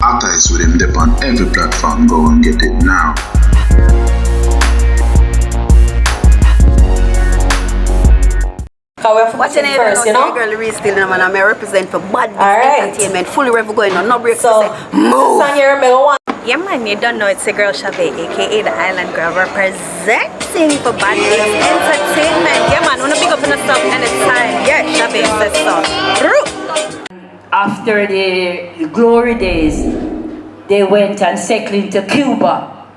Archives with him dip on every platform. Go and get it now. What's your name first, you know? Girl, Irie still, man. I represent for Bad Entertainment. Fully rev going on. No breaks. So, move. Yeah, man, you don't know it's a girl Shabby, aka the Island Girl, representing for Bad Entertainment. Yeah, man, wanna pick up on the stuff anytime. Yeah, Shabby says so. After the glory days, they went and settled into Cuba,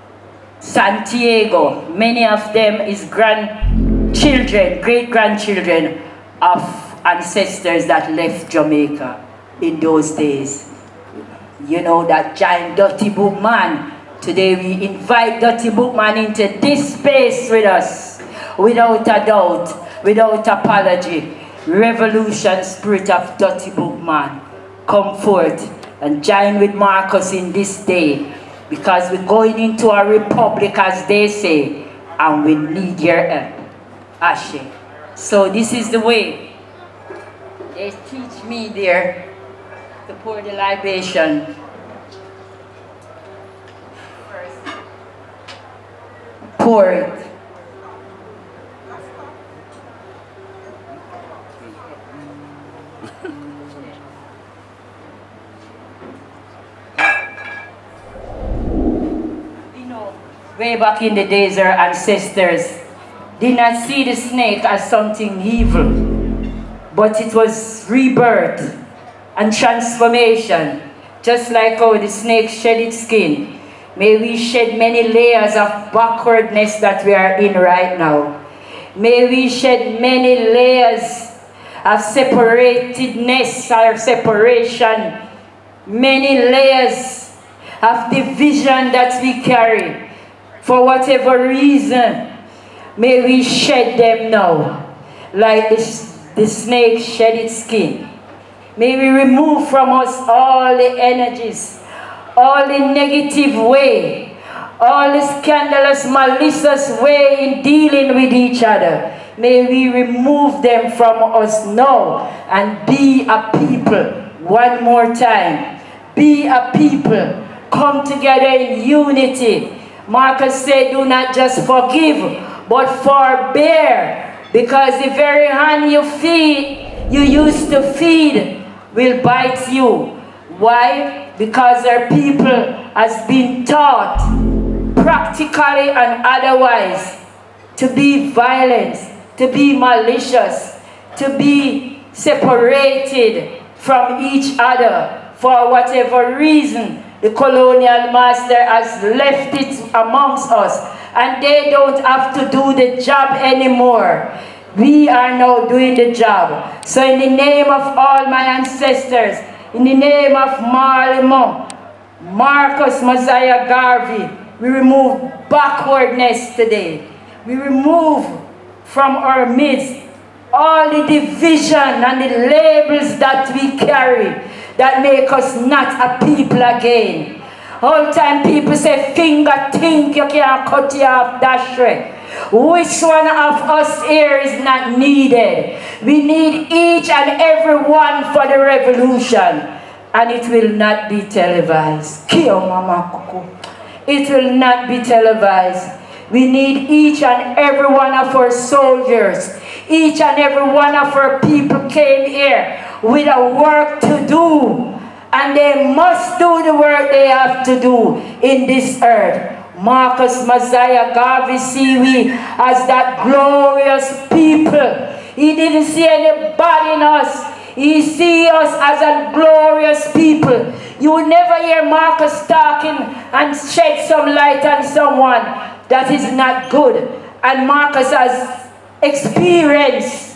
Santiago. Many of them is grandchildren, great-grandchildren of ancestors that left Jamaica in those days. You know that giant Dirty Book Man. Today we invite Dirty Book Man into this space with us, without a doubt, without apology. Revolution spirit of Dirty Book Man. Come forth and join with Marcus in this day, because we're going into a republic, as they say, and we need your help. Ashe. So this is the way. They teach me there to pour the libation. First, pour it. You know, way back in the days, our ancestors did not see the snake as something evil, but it was rebirth and transformation. Just like how the snake shed its skin, may we shed many layers of backwardness that we are in right now. May we shed many layers of separatedness or separation, many layers of division that we carry. For whatever reason, may we shed them now, like the snake shed its skin. May we remove from us all the energies, all the negative way, all the scandalous, malicious way in dealing with each other. May we remove them from us now and be a people. One more time. Be a people. Come together in unity. Marcus said, do not just forgive, but forbear, because the very hand you used to feed will bite you. Why? Because our people has been taught, practically and otherwise, to be violent, to be malicious, to be separated from each other. For whatever reason, the colonial master has left it amongst us, and they don't have to do the job anymore. We are now doing the job. So in the name of all my ancestors, in the name of Malimo, Marcus, Messiah, Garvey, we remove backwardness today. We remove from our midst all the division and the labels that we carry that make us not a people again. All time people say, finger think you can't cut you off that shred. Which one of us here is not needed? We need each and every one for the revolution. And it will not be televised. Kio mama kuku. It will not be televised. We need each and every one of our soldiers. Each and every one of our people came here with a work to do. And they must do the work they have to do in this earth. Marcus, Messiah, Garvey, see we as that glorious people. He didn't see anybody in us. He see us as a glorious people. You will never hear Marcus talking and shed some light on someone that is not good. And Marcus has experienced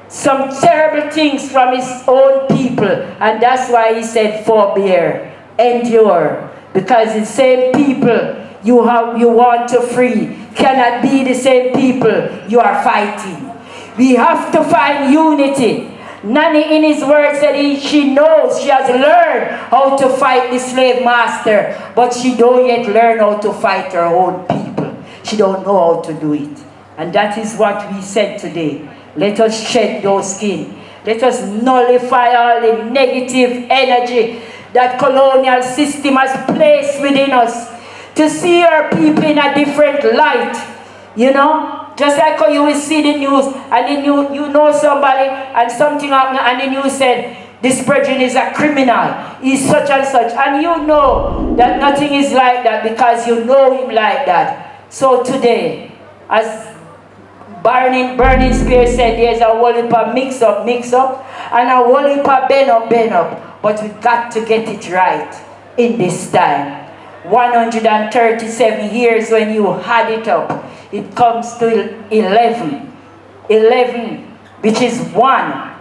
some terrible things from his own people. And that's why he said, forbear, endure. Because the same people you want to free cannot be the same people you are fighting. We have to find unity. Nani in his word said she knows, she has learned how to fight the slave master, but she don't yet learn how to fight her own people. She don't know how to do it. And that is what we said today. Let us shed those skin. Let us nullify all the negative energy that colonial system has placed within us. To see our people in a different light, you know? Just like how you will see the news, and then you know somebody, and something happened, and the news said, this brethren is a criminal, he's such and such, and you know that nothing is like that because you know him like that. So today, as Burning Spear said, there's a whole heap of mix up, and a whole heap of bend up, but we got to get it right in this time. 137 years when you had it up, it comes to 11, which is one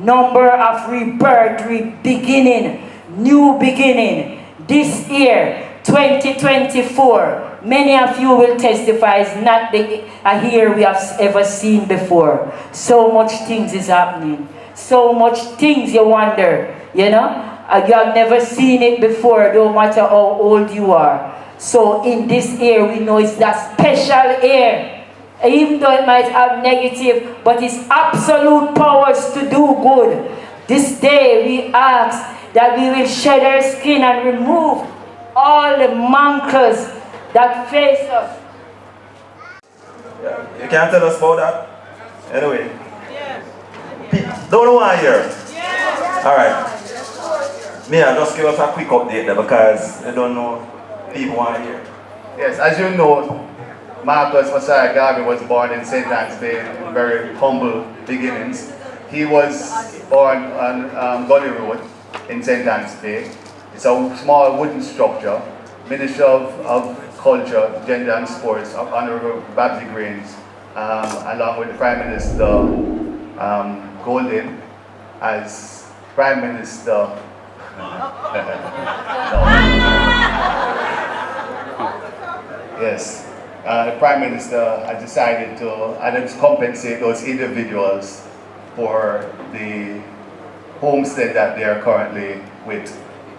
number of rebirth, beginning, new beginning. This year, 2024, many of you will testify is not a year we have ever seen before. So much things is happening. So much things you wonder, you know? You have never seen it before, no matter how old you are. So in this year, we know it's that special year. Even though it might have negative, but it's absolute powers to do good. This day, we ask that we will shed our skin and remove all the mankers that face us. Yeah. You can't tell us about that? Anyway. Don't know why here? Alright. May I just give us a quick update there because I don't know people want to hear. Yes, as you know, Marcus Messiah Garvey was born in St. Anne's Bay in very humble beginnings. He was born on Gully Road in St. Anne's Bay. It's a small wooden structure. Minister of Culture, Gender and Sports, Honorable Babsy Grains, along with the Prime Minister Golden as Prime Minister. Yes, the Prime Minister has decided to compensate those individuals for the homestead that they are currently with.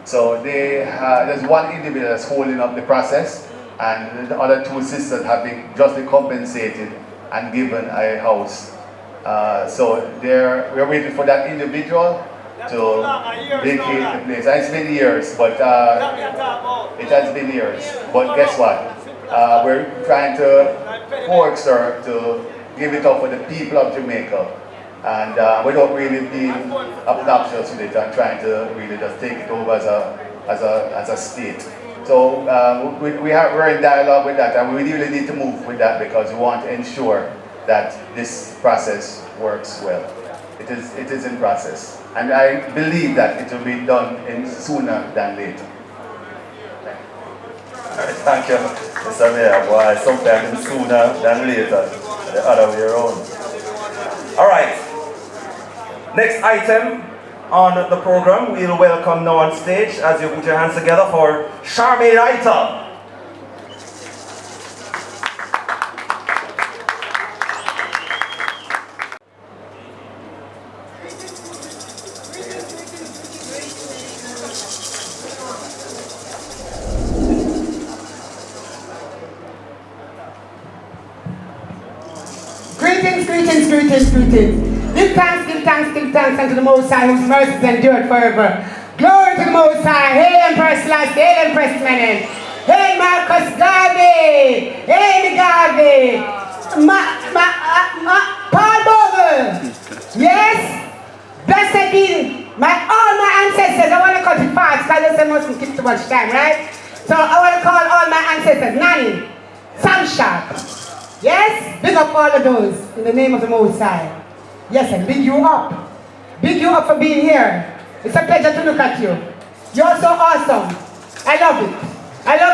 So there's one individual that's holding up the process, and the other two sisters have been justly compensated and given a house. So we're waiting for that individual to vacate the place. It's been years, but it has been years. But guess what? We're trying to coax her to give it up for the people of Jamaica. And we don't really be obnoxious with it and trying to really just take it over as a state. So we're in dialogue with that, and we really need to move with that because we want to ensure that this process works well. It is in process, and I believe that it will be done sooner than later. All right, thank you, Mr. Mayor. Boy, sometimes sooner than later, the other way around. All right. Next item on the program, we'll welcome now on stage, as you put your hands together, for Charmaine Aita. Greetings. Give thanks unto the Most High, whose mercies endure forever. Glory to the Most High. Hail Empress Lassie, hail Empress Menon. Hail Marcus Garvey. Hail Garvey. Paul Bogle. Yes. Blessed be all my ancestors. I want to cut it fast because I mustn't keep too much time, right? So I want to call all my ancestors. Nanny, Sam Sharp. Yes? Big up all of those in the name of the Most High. Yes, and big you up. Big you up for being here. It's a pleasure to look at you. You're so awesome. I love it. I love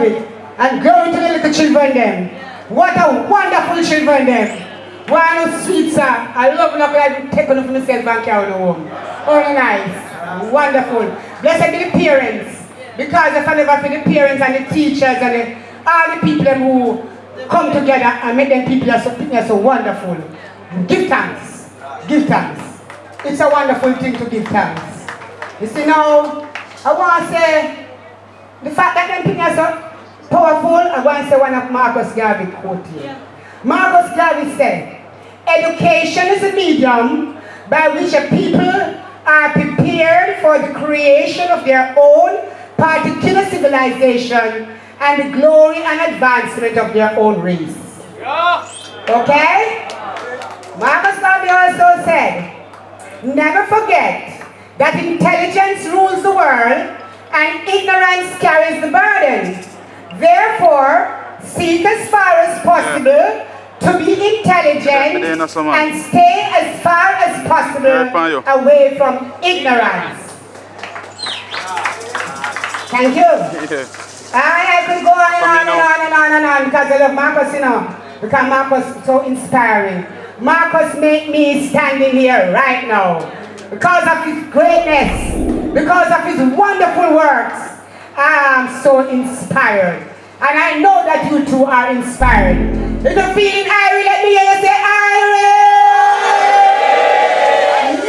it. And glory to the little children them. What a wonderful children them. One sweet sir. I love it. I take one for myself and carry on home. Oh, nice. Wonderful. Blessed be the parents. Because if I never for the parents and the teachers and all the people who come together and make them people are so wonderful. Give thanks. Give thanks. It's a wonderful thing to give thanks. You see now, I want to say, the fact that them people are so powerful, I want to say one of Marcus Garvey quote here. Marcus Garvey said, education is a medium by which a people are prepared for the creation of their own particular civilization and the glory and advancement of their own race. Okay? Marcus Garvey also said, never forget that intelligence rules the world and ignorance carries the burden. Therefore, seek as far as possible to be intelligent and stay as far as possible away from ignorance. Thank you. I could go on and on because I love Marcus, you know, because Marcus is so inspiring. Marcus made me standing here right now because of his greatness, because of his wonderful works. I am so inspired, and I know that you too are inspired. If you're feeling Irie, let me hear you say Irie!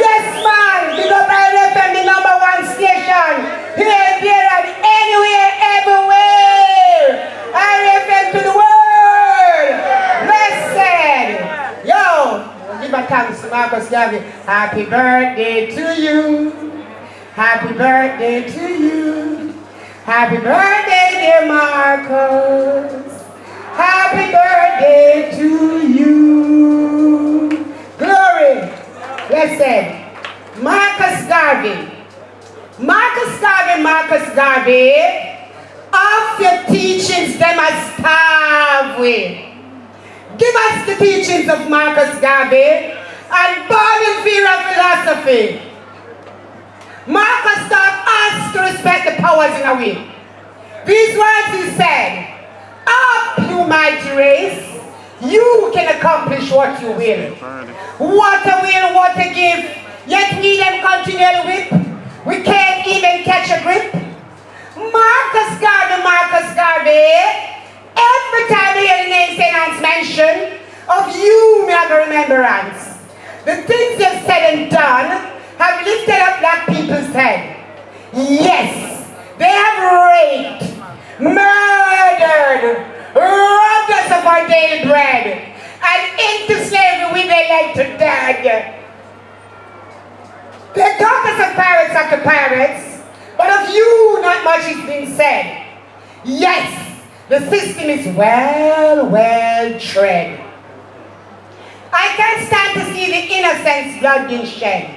Yes, man! Big up Irie FM, the #1 station. Here, there, and anywhere, everywhere. Irie FM to the world. Blessed. Yo, give a thanks to Marcus Garvey. Happy birthday to you. Happy birthday to you. Happy birthday, dear Marcus. Happy birthday to you. Glory. Listen. Marcus Garvey. Marcus Garvey. Of your teachings, them are starved with. Give us the teachings of Marcus Garvey and born in fear of philosophy. Marcus taught us to respect the powers in our way. These words he said, up you mighty race, you can accomplish what you will. What a will, what a gift, yet we them continually whip. We can't even catch a grip. Marcus Garvey, every time I hear the name St. Anne's mentioned, of you may have a remembrance. The things you've said and done have lifted up black people's head. Yes, they have raped, murdered, robbed us of our daily bread, and into slavery we they like to drag. They talk us of pirates after pirates, but of you not much is being said. Yes, the system is well tread. I can't stand to see the innocent's blood being shed.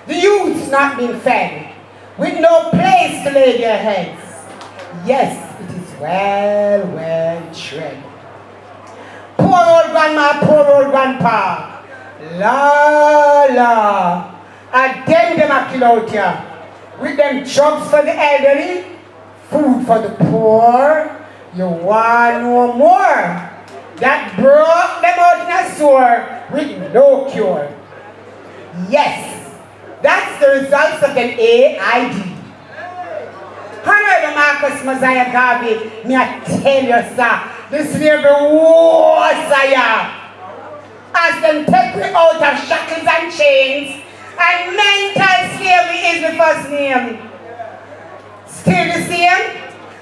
The youths not being fed, with no place to lay their heads. Yes, it is well tread. Poor old grandma, poor old grandpa. La. And them a kill out here. With them drugs for the elderly, food for the poor. You want no more. That broke them out in a sore with no cure. Yes, that's the results of an AID. Honorable Marcus Mosiah Garvey, me I tell you, sir, this slavery war, sire. As them take me out of shackles and chains, and mental slavery is the first name. Still the same,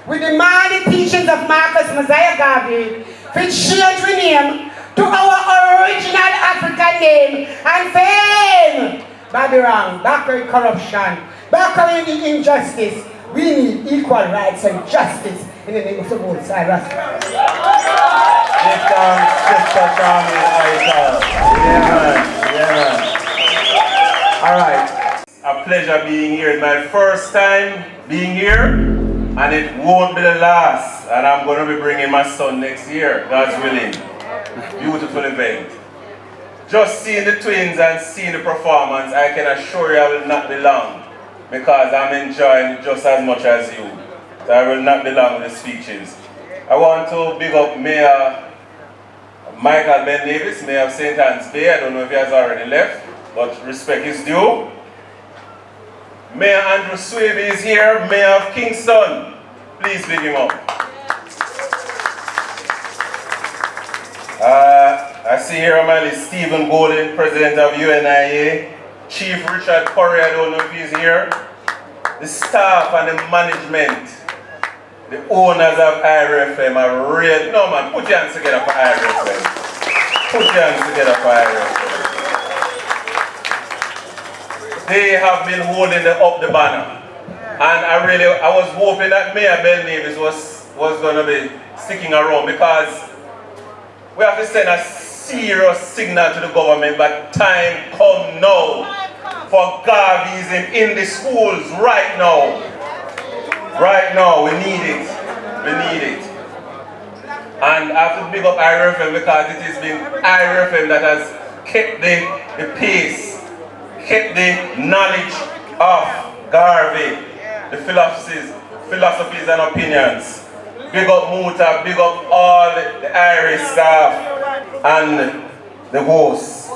we demand the teachings of Marcus Mosiah Garvey to change the name to our original African name and fame. Babylon, backward corruption, backward injustice. We need equal rights and justice in the name of the Lord Cyrus. Alright, a pleasure being here. It's my first time being here, and it won't be the last. And I'm going to be bringing my son next year, God's willing. Beautiful event. Just seeing the twins and seeing the performance, I can assure you I will not be long, because I'm enjoying it just as much as you. So I will not be long with the speeches. I want to big up Mayor Michael Ben Davis, Mayor of St. Anne's Bay. I don't know if he has already left, but respect is due. Mayor Andrew Swaby is here, Mayor of Kingston. Please big him up. I see here on my list Stephen Golden, President of UNIA, Chief Richard Curry, I don't know if he's here, the staff and the management, the owners of Irie FM are real. No man, put your hands together for Irie FM. Put your hands together for Irie FM. they have been holding up the banner. And I was hoping that Mayor Bell Nevis was going to be sticking around, because we have to send a serious signal to the government, but time come now for Garveyism in the schools right now. Right now, we need it. We need it. And I have to big up Irie FM, because it has been Irie FM that has kept the pace, kept the knowledge of Garvey, the philosophies and opinions. Big up Muta, big up all the Irie staff and the hosts.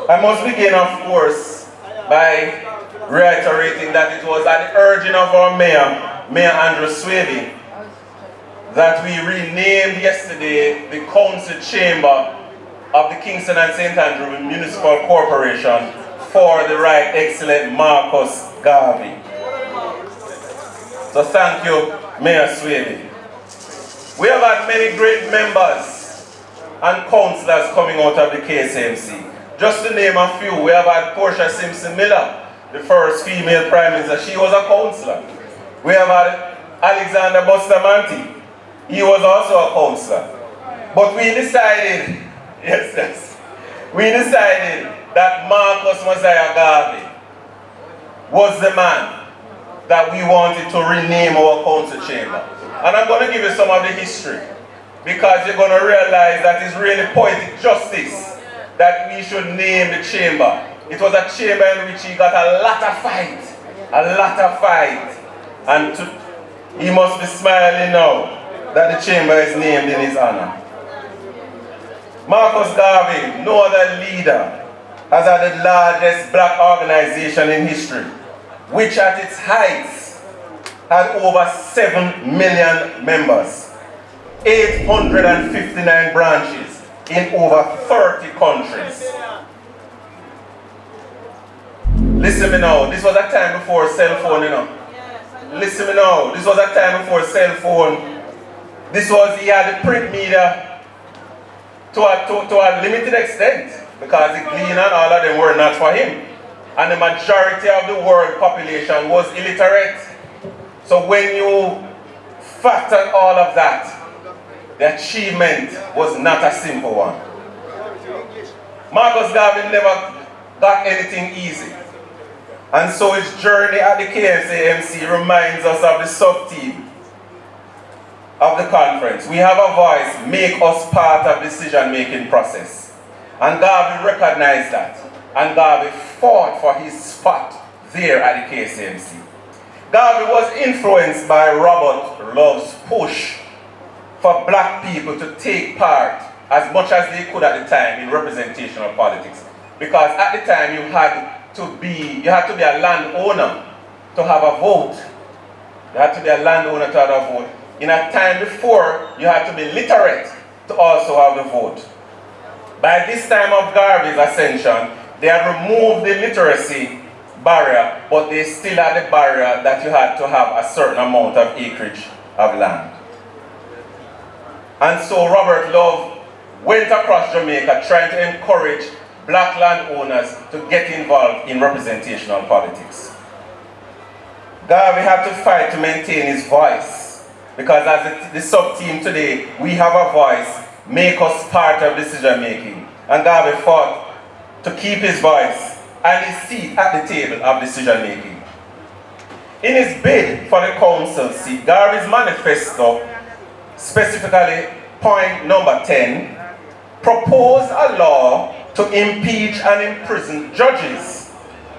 I must begin, of course, by reiterating that it was at the urging of our Mayor Andrew Swaby, that we renamed yesterday the council chamber of the Kingston and St. Andrew Municipal Corporation for the Right Excellent Marcus Garvey. So thank you, Mayor Swaby. We have had many great members and councillors coming out of the KSMC. Just to name a few, we have had Portia Simpson Miller, the first female Prime Minister. She was a councillor. We have had Alexander Bustamante. He was also a councillor. But we decided, we decided that Marcus Mosiah Garvey was the man that we wanted to rename our council chamber. And I'm going to give you some of the history, because you're going to realize that it's really poetic justice that we should name the chamber. It was a chamber in which he got a lot of fight. And he must be smiling now that the chamber is named in his honor. Marcus Garvey, no other leader, has had the largest black organization in history, which at its height had over 7 million members, 859 branches in over 30 countries. Listen me now, this was a time before cell phone, you know. Listen me now, this was a time before cell phone. He had the print media to a limited extent, because the Glean and all of them were not for him. And the majority of the world population was illiterate. So when you factor all of that, the achievement was not a simple one. Marcus Garvey never got anything easy. And so his journey at the KSAMC reminds us of the sub-theme of the conference. We have a voice, make us part of the decision-making process. And Garvey recognized that. And Garvey fought for his spot there at the KSAMC. Garvey was influenced by Robert Love's push for black people to take part as much as they could at the time in representational politics. Because at the time you had to be a landowner to have a vote. You had to be a landowner to have a vote. In a time before, you had to be literate to also have the vote. By this time of Garvey's ascension, they had removed the literacy barrier, but they still had the barrier that you had to have a certain amount of acreage of land. And so Robert Love went across Jamaica trying to encourage black landowners to get involved in representational politics. Garvey had to fight to maintain his voice, because as the sub-team today, we have a voice, make us part of decision making. And Garvey fought to keep his voice and his seat at the table of decision making. In his bid for the council seat, Garvey's manifesto, specifically point number 10, proposed a law to impeach and imprison judges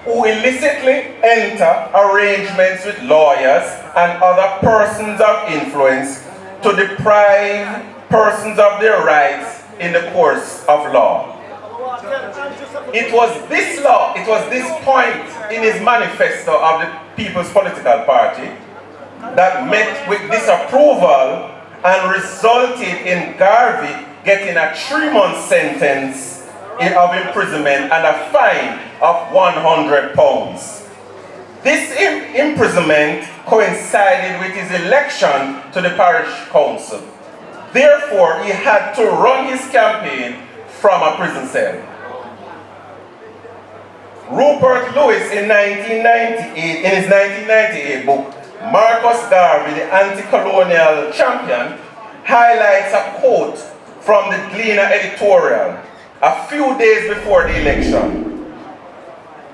who illicitly enter arrangements with lawyers and other persons of influence to deprive persons of their rights in the course of law. It was this law, it was this point in his manifesto of the People's Political Party that met with disapproval and resulted in Garvey getting a 3-month sentence of imprisonment and a fine of £100. This imprisonment coincided with his election to the parish council. Therefore, he had to run his campaign from a prison cell. Rupert Lewis in 1998, in his 1998 book, Marcus Garvey, the anti-colonial champion, highlights a quote from the Gleaner editorial a few days before the election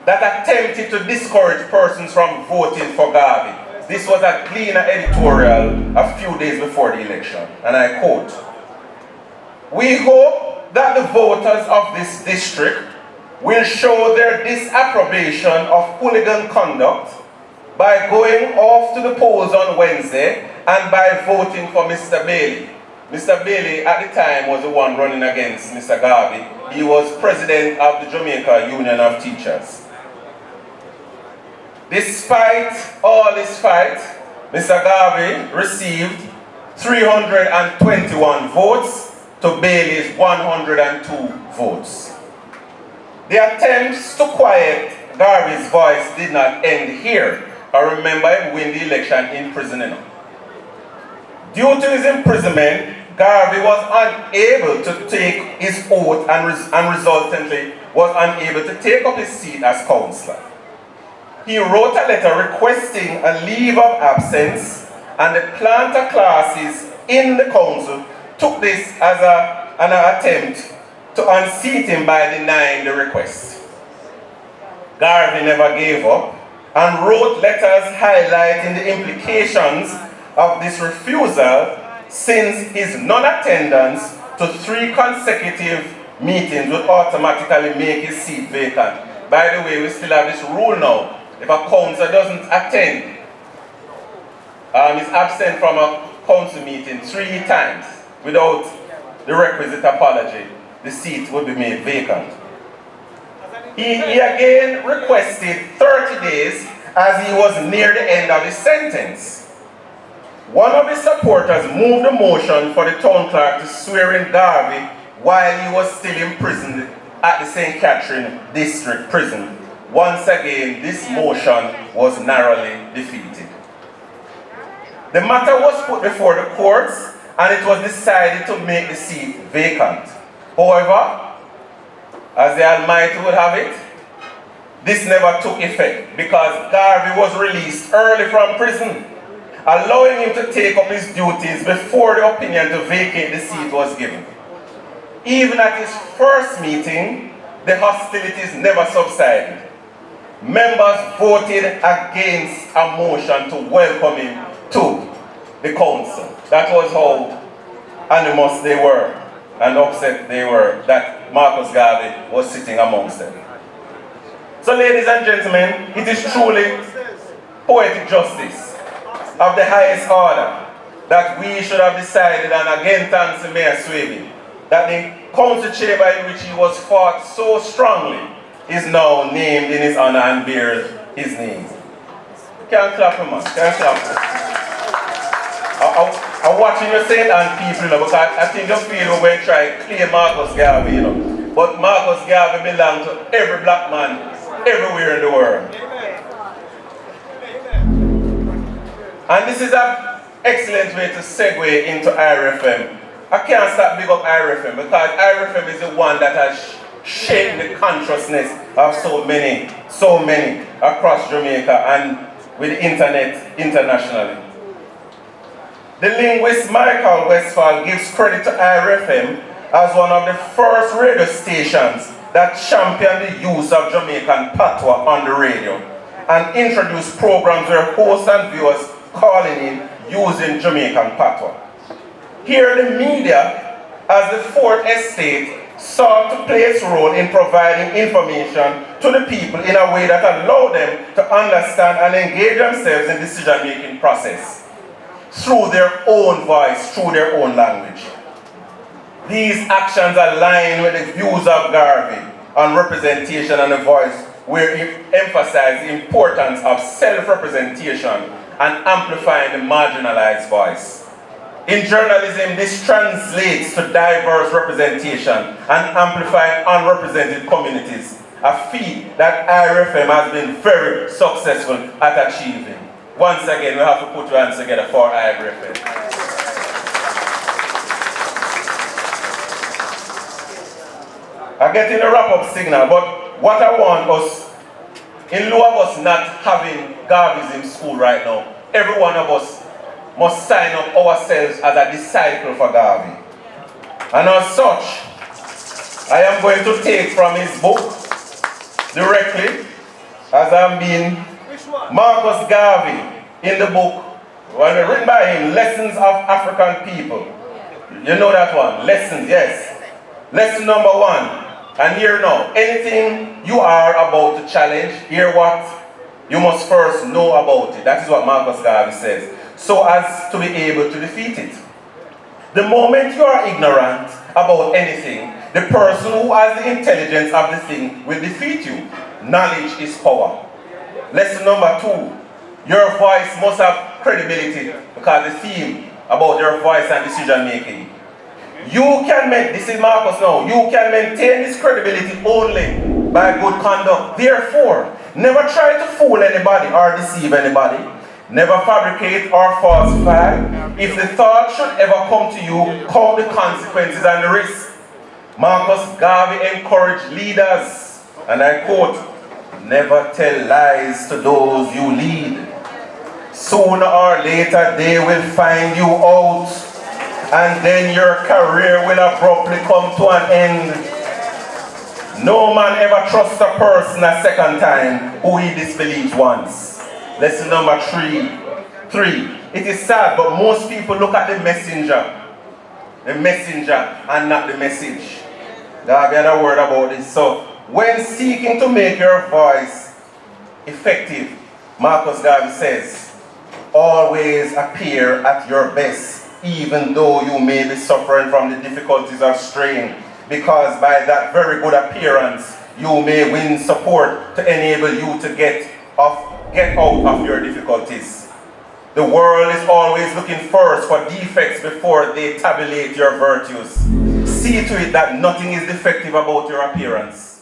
that attempted to discourage persons from voting for Garvey. This was a Gleaner editorial a few days before the election, and I quote, "We hope that the voters of this district will show their disapprobation of hooligan conduct by going off to the polls on Wednesday and by voting for Mr. Bailey." Mr. Bailey at the time was the one running against Mr. Garvey. He was president of the Jamaica Union of Teachers. Despite all this fight, Mr. Garvey received 321 votes to Bailey's 102 votes. The attempts to quiet Garvey's voice did not end here. I remember him win the election in prison. Due to his imprisonment, Garvey was unable to take his oath and resultantly was unable to take up his seat as councillor. He wrote a letter requesting a leave of absence, and the planter classes in the council took this as an attempt to unseat him by denying the request. Garvey never gave up and wrote letters highlighting the implications of this refusal, since his non-attendance to 3 consecutive meetings would automatically make his seat vacant. By the way, we still have this rule now. If a councillor doesn't attend, is absent from a council meeting 3 times without the requisite apology, the seat will be made vacant. He again requested 30 days as he was near the end of his sentence. One of his supporters moved a motion for the town clerk to swear in Garvey while he was still imprisoned at the St. Catherine District Prison. Once again, this motion was narrowly defeated. The matter was put before the courts and it was decided to make the seat vacant. However, as the Almighty would have it, this never took effect because Garvey was released early from prison, allowing him to take up his duties before the opinion to vacate the seat was given. Even at his first meeting, the hostilities never subsided. Members voted against a motion to welcome him to the council. That was how animus they were and upset they were that Marcus Garvey was sitting amongst them. So ladies and gentlemen, it is truly poetic justice of the highest order that we should have decided, and again thanks to Mayor Swaby, that the council chamber in which he was fought so strongly is now named in his honor and bears his name. Can't clap him, man. Can't clap him. I'm watching you say that, people, you know, because I think you feel when you try to claim Marcus Garvey, you know. But Marcus Garvey belongs to every black man everywhere in the world. And this is an excellent way to segue into Irie FM. I can't stop big up Irie FM because Irie FM is the one that has shaped the consciousness of so many across Jamaica and with the internet internationally. The linguist Michael Westphal gives credit to Irie FM as one of the first radio stations that championed the use of Jamaican patois on the radio and introduced programs where hosts and viewers calling in using Jamaican patois. Here the media, as the fourth estate, sought to play its role in providing information to the people in a way that allowed them to understand and engage themselves in the decision-making process through their own voice, through their own language. These actions align with the views of Garvey on representation and the voice, where he emphasized the importance of self-representation and amplifying the marginalized voice. In journalism, this translates to diverse representation and amplifying unrepresented communities, a feat that Irie FM has been very successful at achieving. Once again, we have to put your hands together for Irie FM. I'm getting a wrap-up signal, but what I want us in lieu of us not having Garveys in school right now, every one of us must sign up ourselves as a disciple for Garvey. And as such, I am going to take from his book directly, as I'm being Marcus Garvey in the book, written by him, Lessons of African People. You know that one, Lessons, yes. Lesson number 1. And here now, anything you are about to challenge, hear what? You must first know about it. That is what Marcus Garvey says. So as to be able to defeat it. The moment you are ignorant about anything, the person who has the intelligence of the thing will defeat you. Knowledge is power. Lesson number 2. Your voice must have credibility, because the theme about your voice and decision making. You can make, this is Marcus now, you can maintain this credibility only by good conduct. Therefore, never try to fool anybody or deceive anybody. Never fabricate or falsify. If the thought should ever come to you, count the consequences and the risks. Marcus Garvey encouraged leaders, and I quote, never tell lies to those you lead. Sooner or later they will find you out, and then your career will abruptly come to an end. No man ever trusts a person a second time who he disbelieves once. Lesson number 3. It is sad, but most people look at the messenger and not the message. Garvey had a word about this. So, when seeking to make your voice effective, Marcus Garvey says, always appear at your best, even though you may be suffering from the difficulties of strain, because by that very good appearance, you may win support to enable you to get out of your difficulties. The world is always looking first for defects before they tabulate your virtues. See to it that nothing is defective about your appearance.